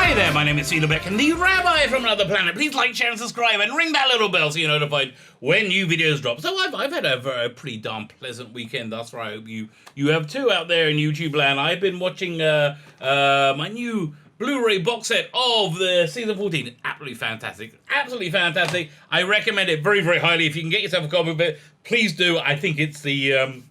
Hi there, my name is Phillip and the Rabbi from another planet. Please like, share, and subscribe, and ring that little bell so you're notified when new videos drop. So I've had a pretty darn pleasant weekend thus far. I hope you have too out there in YouTube land. I've been watching my new Blu-ray box set of the season 14. Absolutely fantastic. Absolutely fantastic. I recommend it very, very highly. If you can get yourself a copy of it, please do. I think it's the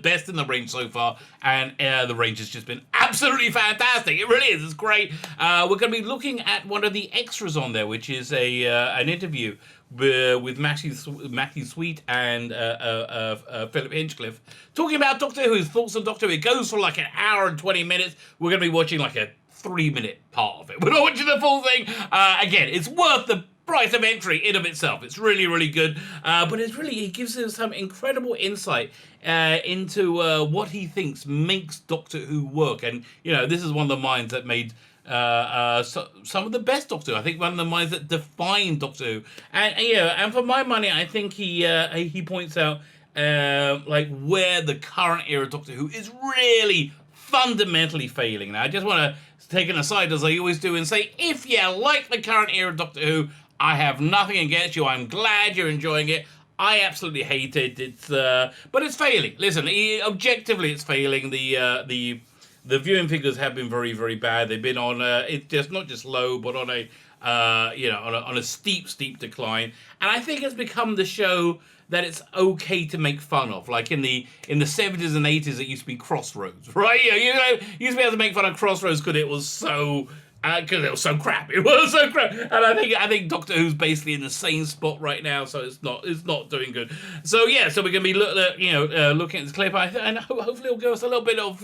best in the range so far, and the range has just been absolutely fantastic. It really is. It's great. We're going to be looking at one of the extras on there, which is an interview with Matthew Sweet and Phillip Hinchcliffe, talking about Doctor Who, his thoughts on Doctor Who. It goes for like an hour and 20 minutes. We're going to be watching like a 3-minute part of it. We're not watching the full thing. Again, it's worth the price of entry in of itself. It's really, really good. But it gives us some incredible insight into what he thinks makes Doctor Who work. And, you know, this is one of the minds that made some of the best Doctor Who. I think one of the minds that defined Doctor Who. And, you know, and for my money, I think he points out like where the current era Doctor Who is really fundamentally failing. Now, I just want to take an aside, as I always do, and say, if you like the current era Doctor Who, I have nothing against you. I'm glad you're enjoying it. I absolutely hate it. But it's failing. Listen, objectively, it's failing. The viewing figures have been very, very bad. They've been on it's just not just low, but on a on a steep decline. And I think it's become the show that it's okay to make fun of. Like in the 70s and 80s, it used to be Crossroads, right? You know, you used to be able to make fun of Crossroads because it was so crap. It was so crap, and I think Doctor Who's basically in the same spot right now, so it's not doing good. So yeah, so we're gonna be looking at this clip, and hopefully it'll give us a little bit of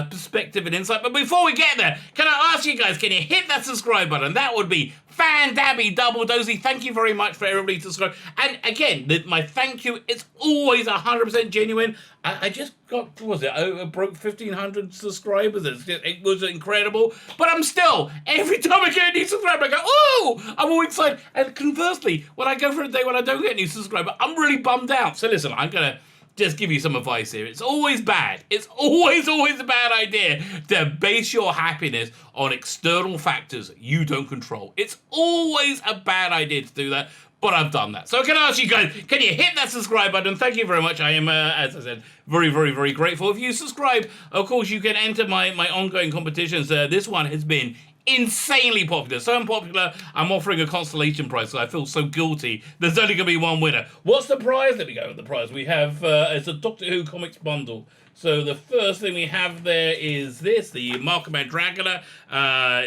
perspective and insight. But before we get there, can I ask you guys, can you hit that subscribe button? That would be fan-dabby double dozy. Thank you very much for everybody to subscribe. And again, my thank you, it's always 100% genuine. I just got, I broke 1,500 subscribers. It was incredible. But I'm still, every time I get a new subscriber, I go, oh, I'm all excited. And conversely, when I go for a day when I don't get a new subscriber, I'm really bummed out. So listen, I'm going to just give you some advice here. It's always bad. It's always a bad idea to base your happiness on external factors you don't control. It's always a bad idea to do that, but I've done that. So can I ask you guys, can you hit that subscribe button? Thank you very much. I am, as I said, very, very, very grateful. If you subscribe, of course, you can enter my ongoing competitions. This one has been insanely popular. So unpopular, I'm offering a consolation prize, so I feel so guilty. There's only going to be one winner. What's the prize? Let me go with the prize. We have, it's a Doctor Who comics bundle. So the first thing we have there is this, the Mark of Mandragona.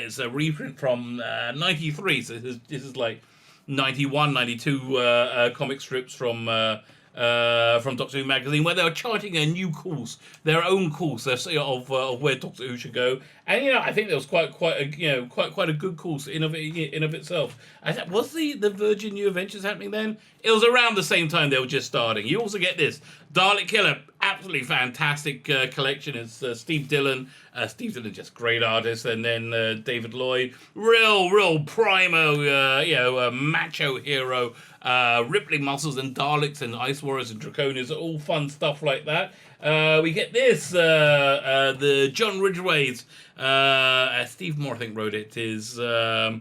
It's a reprint from 93, so this is like 91, 92 comic strips from Doctor Who magazine, where they were charting a new course, their own course of where Doctor Who should go. And I think there was quite a good course in of itself. Was the Virgin New Adventures happening then? It was around the same time they were just starting. You also get this Dalek Killer, absolutely fantastic collection. It's Steve Dillon. Steve Dillon, just great artist, and then David Lloyd, real primo, macho hero. Rippling muscles and Daleks and Ice Warriors and Draconians, all fun stuff like that. We get this, the John Ridgway's, Steve Moore I think wrote it, is Polly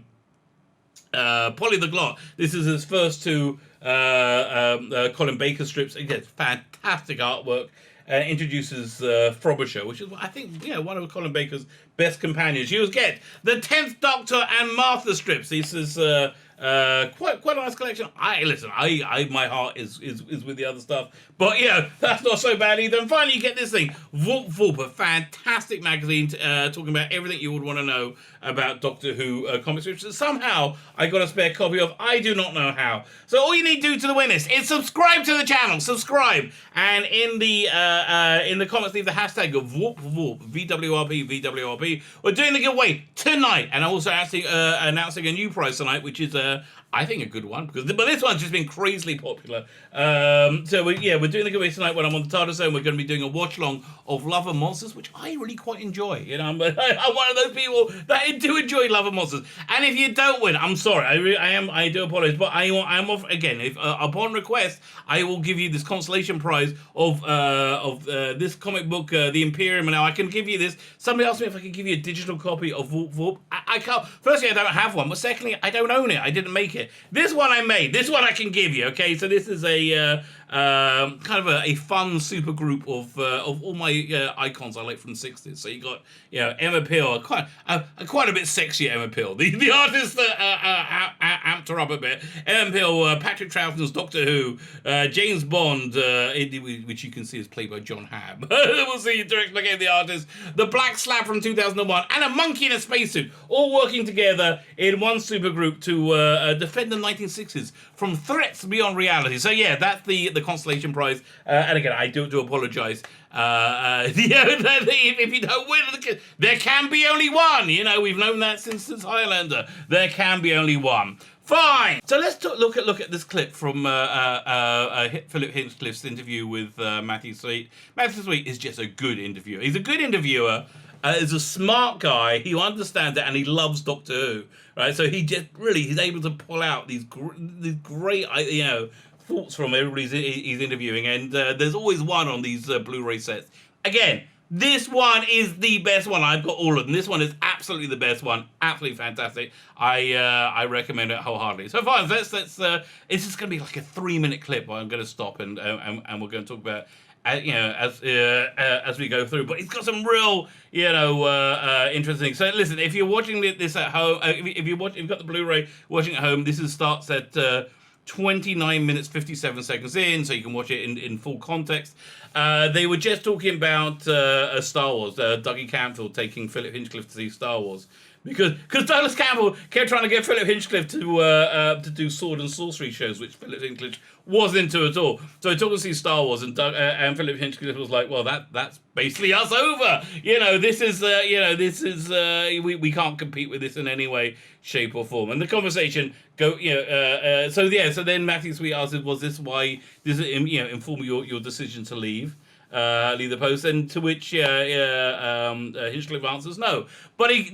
the Glot. This is his first two Colin Baker strips. Again, fantastic artwork. Introduces Frobisher, which is, I think, one of Colin Baker's best companions. You get the 10th Doctor and Martha strips. This is quite a nice collection. My heart is with the other stuff, but that's not so bad either. And finally, you get this thing, Vworp Vworp, a fantastic magazine talking about everything you would want to know about Doctor Who comics, which somehow I got a spare copy of. I do not know how. So all you need to do to win this is subscribe to the channel. Subscribe, and in the comments leave the hashtag of Vworp Vworp, VWRP, VWRP. We're doing the giveaway tonight, and I'm also announcing a new prize tonight, which is I think a good one, but this one's just been crazily popular. So we're doing the giveaway tonight when I'm on the TARDIS Zone. We're going to be doing a watch along of Love and Monsters, which I really quite enjoy. I'm one of those people that do enjoy Love and Monsters. And if you don't win, I'm sorry. I do apologize, but I'm off again. If upon request, I will give you this consolation prize of this comic book, The Imperium. Now I can give you this. Somebody asked me if I could give you a digital copy of Vworp Vworp. I can't. Firstly, I don't have one, but secondly, I don't own it. I didn't make it. This one I made. This one I can give you. Okay, so this is a kind of a fun super group of all my icons I like from the 60s. So you got Emma Peel, quite a bit sexy Emma Peel, the artist that amped her up a bit. Emma Peel, Patrick Troughton's Doctor Who, James Bond, which you can see is played by John Hamm. We'll see direction again, the artist, the Black Slab from 2001, and a monkey in a spacesuit, all working together in one super group to defend the 1960s from threats beyond reality. So yeah, that's the consolation prize. And again, I do apologise. If you don't win, there can be only one. We've known that since Highlander. There can be only one. Fine. So let's look at this clip from Phillip Hinchcliffe's interview with Matthew Sweet. Matthew Sweet is just a good interviewer. He's a good interviewer. He's a smart guy. He understands it, and he loves Doctor Who. Right. So he's able to pull out these great thoughts from everybody he's interviewing, and there's always one on these Blu-ray sets. Again, this one is the best one. I've got all of them. This one is absolutely the best one. Absolutely fantastic. I recommend it wholeheartedly. So far, it's just going to be like a 3-minute clip. I'm going to stop and we're going to talk about as we go through. But it's got some real interesting. So listen, if you're watching this at home, if you've got the Blu-ray watching at home, this starts at 29 minutes 57 seconds in, so you can watch it in full context. They were just talking about Star Wars. Dougie Campbell taking Phillip Hinchcliffe to see Star Wars because Douglas Campbell kept trying to get Phillip Hinchcliffe to do sword and sorcery shows, which Phillip Hinchcliffe wasn't into at all. So he took to see Star Wars, and Phillip Hinchcliffe was like, "Well, that's basically us over. This is we can't compete with this in any way, shape, or form." And the conversation So then Matthew Sweet asked, "Was this why? Does it inform your decision to leave the post?" And to which Hinchcliffe answers no. But we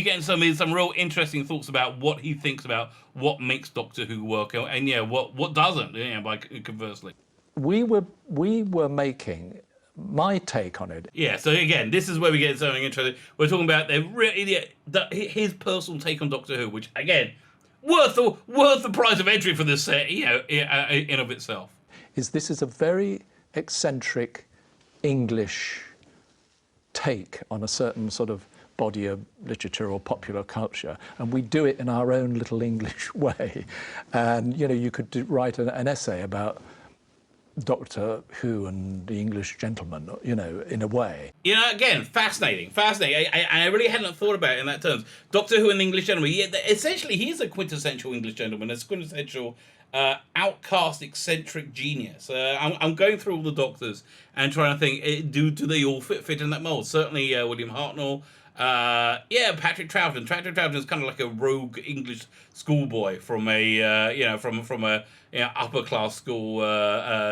get some real interesting thoughts about what he thinks about what makes Doctor Who work, and what doesn't. By conversely, we were making my take on it. Yeah. So again, this is where we get something interesting. We're talking about his personal take on Doctor Who, which again, worth the price of entry for this set, in of itself. This is a very eccentric English take on a certain sort of body of literature or popular culture, and we do it in our own little English way. And you could write an essay about Doctor Who and the English gentleman, in a way. Again, fascinating. I really hadn't thought about it in that terms. Doctor Who and the English gentleman. Essentially, he's a quintessential English gentleman. A quintessential outcast, eccentric genius. I'm going through all the Doctors and trying to think, do they all fit in that mold? Certainly, William Hartnell. Patrick Troughton. Patrick Troughton is kind of like a rogue English schoolboy from a upper class school.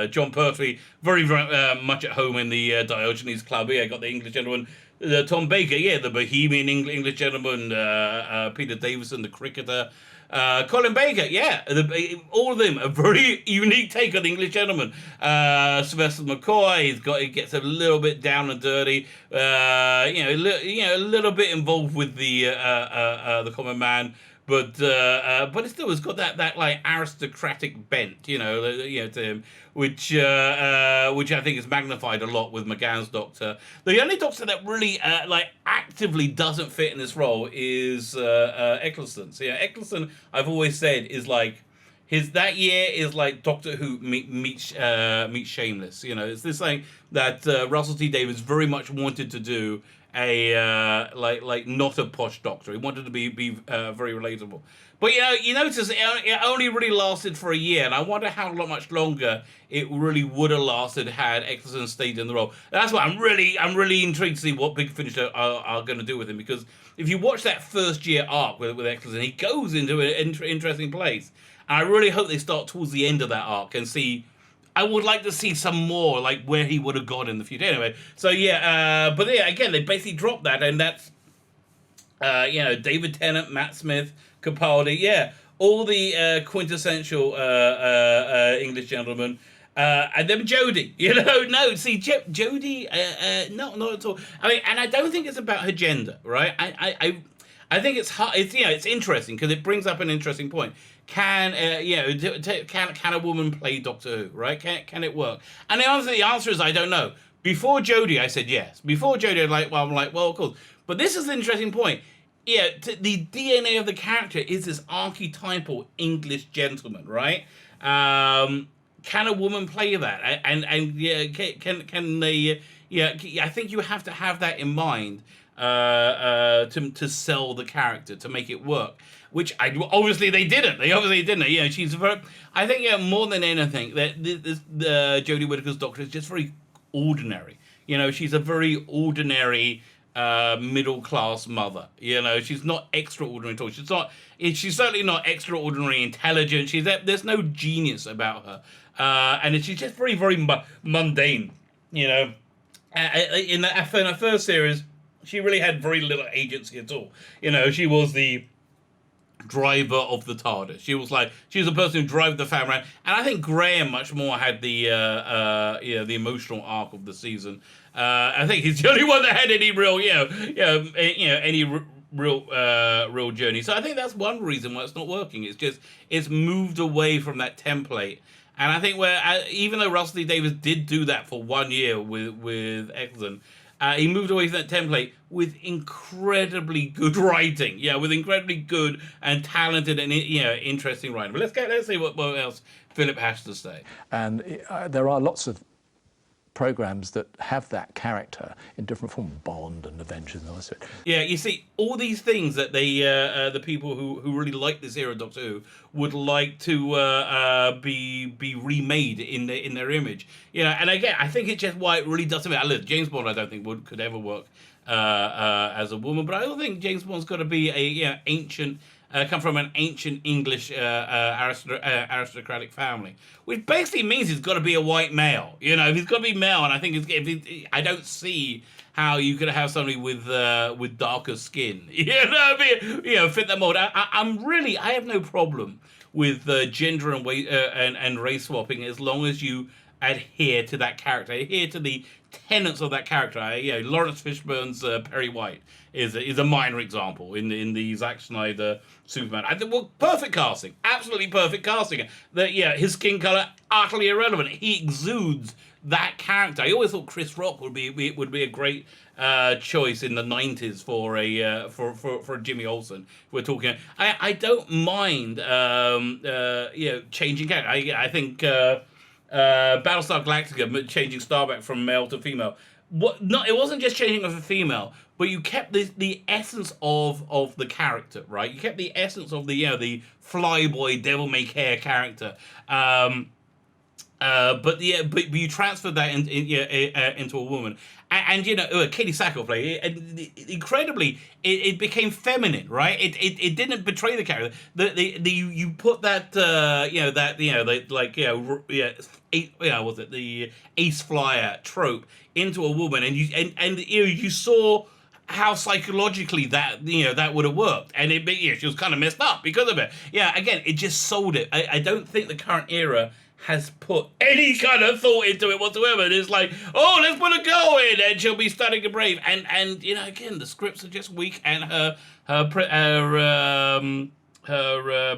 John Pertwee, very, very much at home in the Diogenes Club. Got the English gentleman. Tom Baker, the bohemian English gentleman. Peter Davison, the cricketer. Colin Baker, all of them a very unique take on the English gentleman. Sylvester McCoy, he gets a little bit down and dirty, a little bit involved with the common man, but it still has got that like aristocratic bent, to him, which I think is magnified a lot with McGann's Doctor. The only Doctor that really actively doesn't fit in this role is Eccleston. So Eccleston, I've always said, is like that year is like Doctor Who meets Shameless. It's this thing that Russell T Davies very much wanted to do. Like not a posh Doctor. He wanted to be very relatable. But you notice it only really lasted for a year, and I wonder how much longer it really would have lasted had Eccleston stayed in the role. That's why I'm really intrigued to see what Big Finish are going to do with him, because if you watch that first year arc with Eccleston, he goes into an interesting place, and I really hope they start towards the end of that arc and see. I would like to see some more, like where he would have gone in the future. Anyway, so again, they basically dropped that, and that's David Tennant, Matt Smith, Capaldi, all the quintessential English gentlemen, and then Jodie. Jodie, not at all. I mean, and I don't think it's about her gender, right? I think it's hard. It's interesting because it brings up an interesting point. Can can a woman play Doctor Who? Right? Can it work? And the answer is I don't know. Before Jodie, I said yes. Before Jodie, I'm like, well, of course. But this is the interesting point. Yeah, the DNA of the character is this archetypal English gentleman, right? Can a woman play that? And yeah, can they? Yeah, I think you have to have that in mind to sell the character, to make it work. Which obviously they didn't. They obviously didn't. You know, she's very. I think more than anything that Jodie Whittaker's Doctor is just very ordinary. You know, she's a very ordinary middle class mother. You know, she's not extraordinary at all. She's not. She's certainly not extraordinary intelligent. There's no genius about her, and she's just very very mundane. You know, in the first series, she really had very little agency at all. You know, she was the driver of the TARDIS. She was the person who drove the family around. And I think Graham much more had the emotional arc of the season. I think he's the only one that had any real real journey. So I think that's one reason why it's not working. It's moved away from that template. And I think even though Russell T Davies did do that for 1 year with Eccleston, he moved away from that template with incredibly good writing. Yeah, with incredibly good and talented and interesting writing. But let's see what else Philip has to say. And there are lots of programs that have that character in different forms, Bond and Avengers and all that. Yeah, you see, all these things that the people who really like this era of Doctor Who would like to be remade in their image. You know, and again, I think it's just why it really doesn't matter. Look, James Bond, I don't think could ever work as a woman, but I don't think James Bond's got to be a ancient. Come from an ancient English aristocratic family, which basically means he's got to be a white male. You know, if he's got to be male, and I think I don't see how you could have somebody with darker skin. Fit that mold. I have no problem with gender and race swapping as long as you adhere to that character, adhere to the tenets of that character. Lawrence Fishburne's Perry White is a minor example in the Zack Snyder Superman. I think perfect casting, absolutely perfect casting. His skin color utterly irrelevant. He exudes that character. I always thought Chris Rock would be a great choice in the 90s for a Jimmy Olsen. We're talking. I don't mind changing character. I think. Battlestar Galactica changing Starbuck from male to female. It wasn't just changing of a female, but you kept the essence of the character, right? You kept the essence of the flyboy devil may care character. But you transferred that into a woman, and Katie Sackhoff play incredibly. It became feminine, right? It didn't betray the character. You put that was it the ace flyer trope into a woman, and you saw how psychologically that would have worked, and she was kind of messed up because of it. Yeah, again, it just sold it. I don't think the current era has put any kind of thought into it whatsoever. It's like, oh, let's put a girl in and she'll be stunning and brave. And again, the scripts are just weak, and her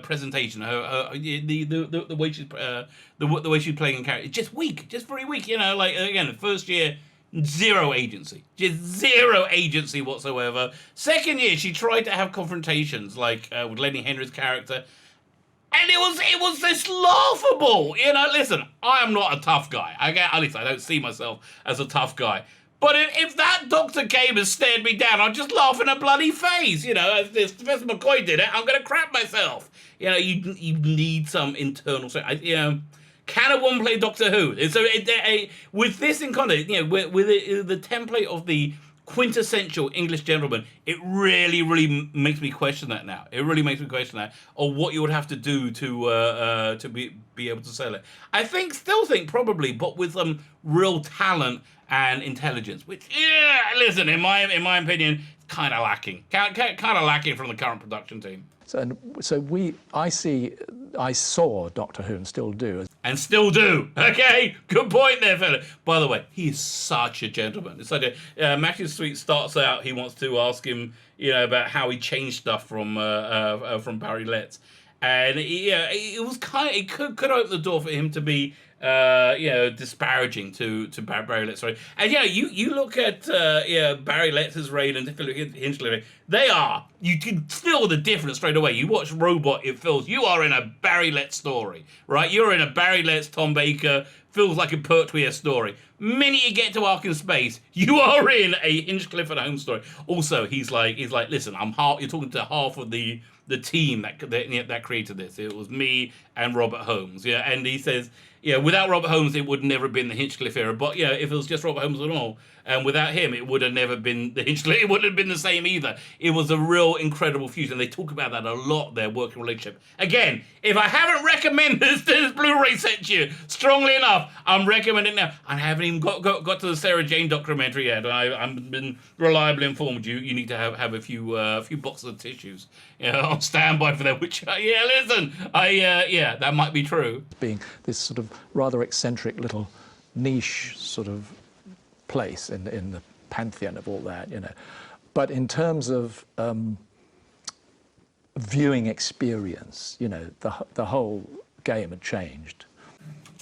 presentation, the way she's the way she's playing in character, it's just weak, just very weak. Again, the first year, zero agency whatsoever. Second year, she tried to have confrontations with Lenny Henry's character. And it was this laughable. Listen, I am not a tough guy. At least I don't see myself as a tough guy. But if that Dr. came and stared me down, I'd just laugh in a bloody face. If Professor McCoy did it, I'm going to crap myself. You need some internal... Can a woman play Doctor Who? So with this in context, with the template of the quintessential English gentleman, it really, really makes me question that now. It really makes me question that, or what you would have to do to be able to sell it. I still think probably, but with some real talent and intelligence, which, listen, in my opinion, kind of lacking. Kind of lacking from the current production team. I saw Doctor Who and still do. And still do. Okay, good point there, fella. By the way, he is such a gentleman. It's like Matthew Sweet starts out. He wants to ask him, about how he changed stuff from Barry Letts, and it was it could open the door for him to be disparaging to Barry Letts. Sorry, and you look at Barry Letts' reign and Phillip Hinchcliffe. You can feel the difference straight away. You watch Robot, it feels you are in a Barry Letts story, right? You're in a Barry Letts, Tom Baker, feels like a Pertwee story. Minute you get to Ark in Space, you are in a Hinchcliffe and Holmes story. Also, he's like, listen, you're talking to half of the team that created this. It was me and Robert Holmes, and he says, without Robert Holmes, it would never have been the Hinchcliffe era. But if it was just Robert Holmes at all, and without him, it would have never been the Hinchcliffe. It wouldn't have been the same either. It was a real incredible fusion. They talk about that a lot, their working relationship. Again, if I haven't recommended this Blu-ray set to you strongly enough, I'm recommending it now. I haven't even got to the Sarah Jane documentary yet. I've been reliably informed. You need to have a few boxes of tissues on standby for that. Which listen, that might be true. Being this sort of rather eccentric little niche sort of place in the pantheon of all that, but in terms of viewing experience, the whole game had changed.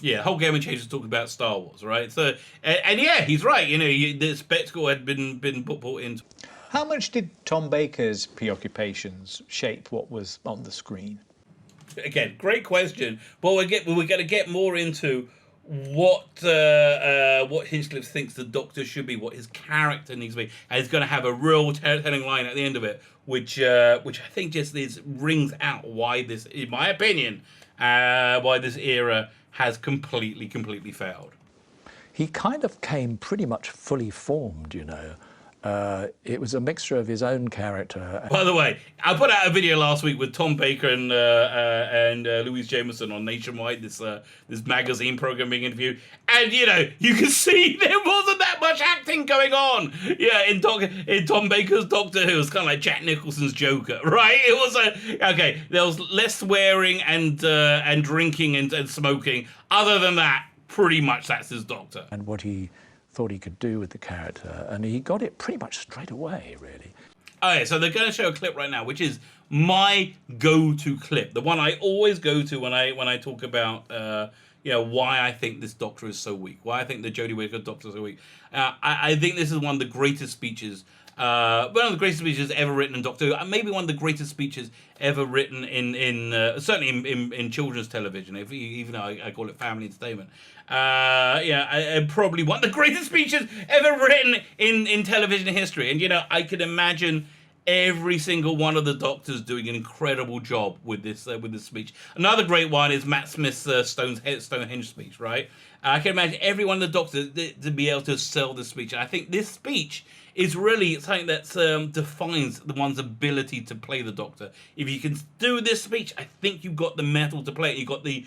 Yeah, the whole game had changed to talk about Star Wars, right? So, and he's right. The spectacle had been brought into. How much did Tom Baker's preoccupations shape what was on the screen? Again, great question. But we're going to get more into what Hinchcliffe thinks the Doctor should be, what his character needs to be, and he's going to have a real telling line at the end of it, which I think just rings out why this, in my opinion, why this era has completely failed. He kind of came pretty much fully formed, It was a mixture of his own character. By the way, I put out a video last week with Tom Baker and Louise Jameson on Nationwide, this magazine program being interviewed, and you can see there wasn't that much acting going on. In Tom Baker's Doctor Who, it was kind of like Jack Nicholson's Joker, right? It was there was less swearing and drinking and smoking. Other than that, pretty much that's his Doctor. And what he thought he could do with the character, and he got it pretty much straight away, really. Okay, so they're going to show a clip right now, which is my go-to clip, the one I always go to when I talk about why I think this Doctor is so weak, why I think the Jodie Whittaker Doctor is so weak. I think this is one of the greatest speeches. One of the greatest speeches ever written in Doctor Who, maybe one of the greatest speeches ever written in certainly in children's television, even though I call it family entertainment. Probably one of the greatest speeches ever written in television history. And I could imagine every single one of the Doctors doing an incredible job with this speech. Another great one is Matt Smith's Stonehenge speech, right? I can imagine every one of the Doctors to be able to sell this speech. And I think this speech is really something that defines the one's ability to play the Doctor. If you can do this speech, I think you've got the metal to play it. You've got the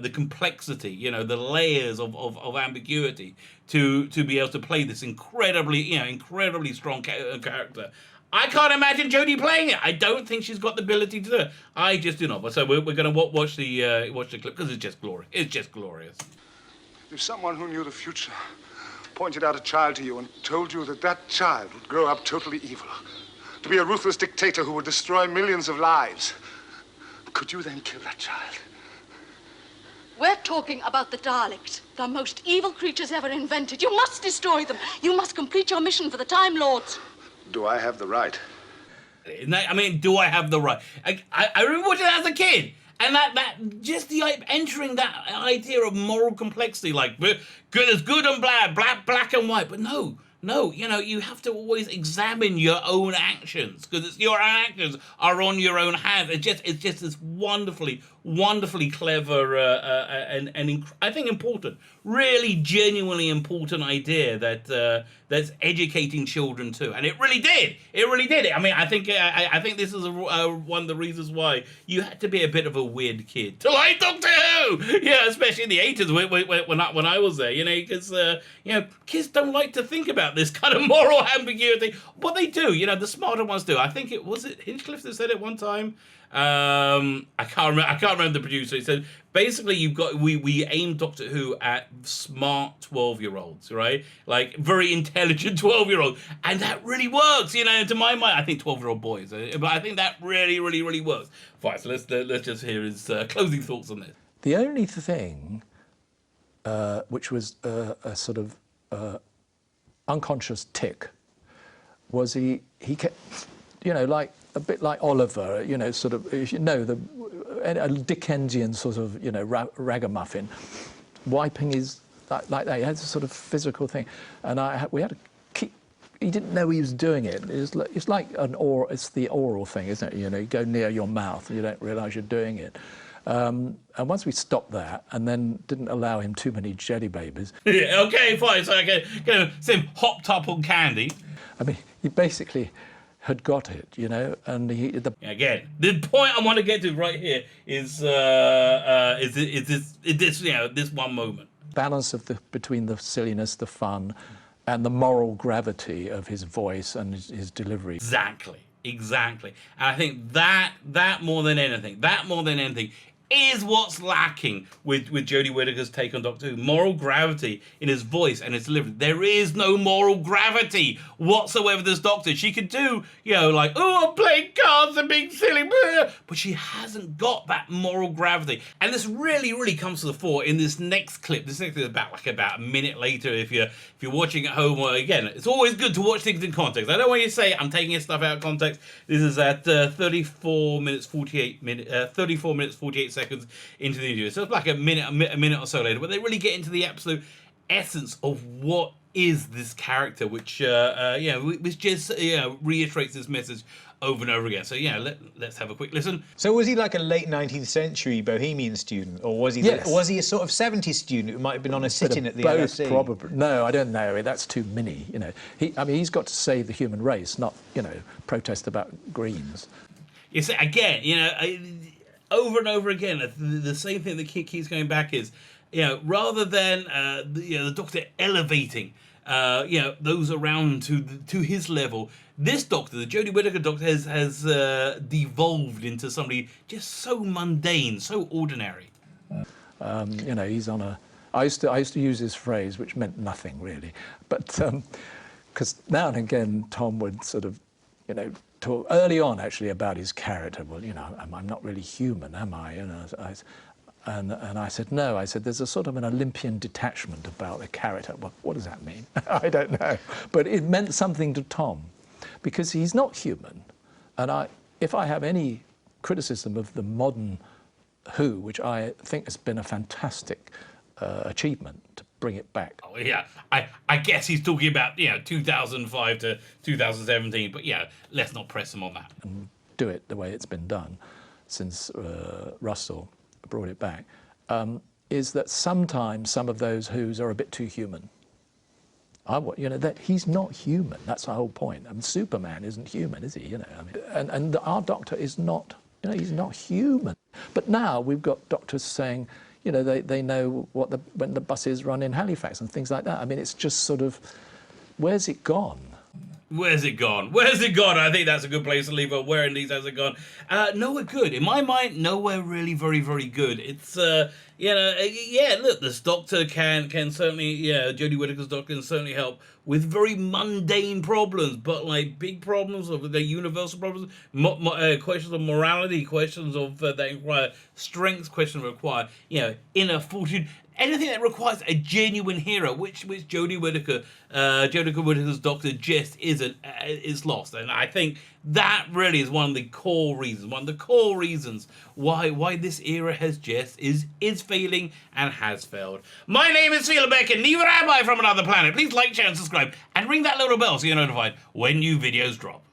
complexity, the layers of ambiguity to be able to play this incredibly strong character. I can't imagine Jodie playing it. I don't think she's got the ability to do it. I just do not. But so we're going to watch the clip because it's just glorious. It's just glorious. If someone who knew the future pointed out a child to you and told you that child would grow up totally evil, to be a ruthless dictator who would destroy millions of lives, could you then kill that child? We're talking about the Daleks, the most evil creatures ever invented. You must destroy them. You must complete your mission for the Time Lords. Do I have the right? Do I have the right? I remember watching that as a kid. And that just entering that idea of moral complexity, like there's good and bad, black and white. But no, you have to always examine your own actions because your own actions are on your own hands. It's just this wonderfully clever and I think important, really genuinely important idea that that's educating children too, and it really did. It really did. I mean, I think this is one of the reasons why you had to be a bit of a weird kid to like Doctor Who. Yeah, especially in the 80s when I was there. You know, because kids don't like to think about this kind of moral ambiguity, but they do. You know, the smarter ones do. I think it was Hinchcliffe that said it one time. I can't remember the producer. He said basically we aim Doctor Who at smart 12-year-olds, right? Like very intelligent 12-year-olds, and that really works. You know, to my mind, I think 12-year-old boys, but I think that really works. Fine. So let's just hear his closing thoughts on this. The only thing which was a sort of unconscious tick was he kept, you know, like a bit like Oliver, you know, sort of, you know, a Dickensian sort of, you know, ragamuffin, wiping his, like that. He had a sort of physical thing. And we had to keep, he didn't know he was doing it. It's like it's the oral thing, isn't it? You know, you go near your mouth and you don't realise you're doing it. And once we stopped that and then didn't allow him too many jelly babies. Yeah, okay, fine. So I can see him hopped up on candy. I mean, he basically had got it, you know, and again, the point I want to get to right here is this you know, this one moment. Balance between the silliness, the fun, and the moral gravity of his voice and his delivery. Exactly. And I think that more than anything is what's lacking with Jodie Whittaker's take on Doctor Who. Moral gravity in his voice and his delivery. There is no moral gravity whatsoever this Doctor. She could do, you know, like, oh, I'm playing cards and being silly, but she hasn't got that moral gravity. And this really comes to the fore in this next clip. This next clip is about a minute later. If you're watching at home, well, again, it's always good to watch things in context. I don't want you to say I'm taking stuff out of context. This is at 34 minutes 48 seconds into the interview. So it's like a minute or so later, but they really get into the absolute essence of what is this character, which which just reiterates this message over and over again. So let's have a quick listen. So was he like a late 19th century Bohemian student, or was he? Yes. Was he a sort of 70s student who might have been on a sit-in at the both, LSE? Probably. No, I don't know. That's too mini. You know, he's got to save the human race, not protest about Greens. You see, again, over and over again, the same thing that keeps going back is, rather than the Doctor elevating, those around to his level, this Doctor, the Jodie Whittaker Doctor, has devolved into somebody just so mundane, so ordinary. He's on a. I used to use this phrase, which meant nothing really, but because now and again Tom would sort of, talk early on actually about his character. Well, I'm not really human, am I? And I said, no. I said, there's a sort of an Olympian detachment about the character. Well, what does that mean? I don't know. But it meant something to Tom, because he's not human. And if I have any criticism of the modern Who, which I think has been a fantastic achievement to bring it back. Oh, yeah. I guess he's talking about, 2005 to 2017. But, let's not press him on that. And do it the way it's been done since Russell brought it back, is that sometimes some of those Whos are a bit too human. That he's not human. That's the whole point. I mean, Superman isn't human, is he? And our Doctor is not. He's not human. But now we've got doctors saying, they know when the buses run in Halifax and things like that. I mean, it's just sort of, where's it gone? Where's it gone? I think that's a good place to leave it. Where indeed has it gone? Nowhere good. In my mind, nowhere really very, very good. It's, look, this Doctor can certainly, Jodie Whittaker's Doctor can certainly help with very mundane problems, but like big problems of the universal problems, questions of morality, questions of that require strength, questions that require, inner fortitude. Anything that requires a genuine hero, which Jodie Whittaker's Doctor just isn't, is lost. And I think that really is one of the core reasons why this era is failing and has failed. My name is Phillip Hinchcliffe, neither am I from another planet. Please like, share, and subscribe, and ring that little bell so you're notified when new videos drop.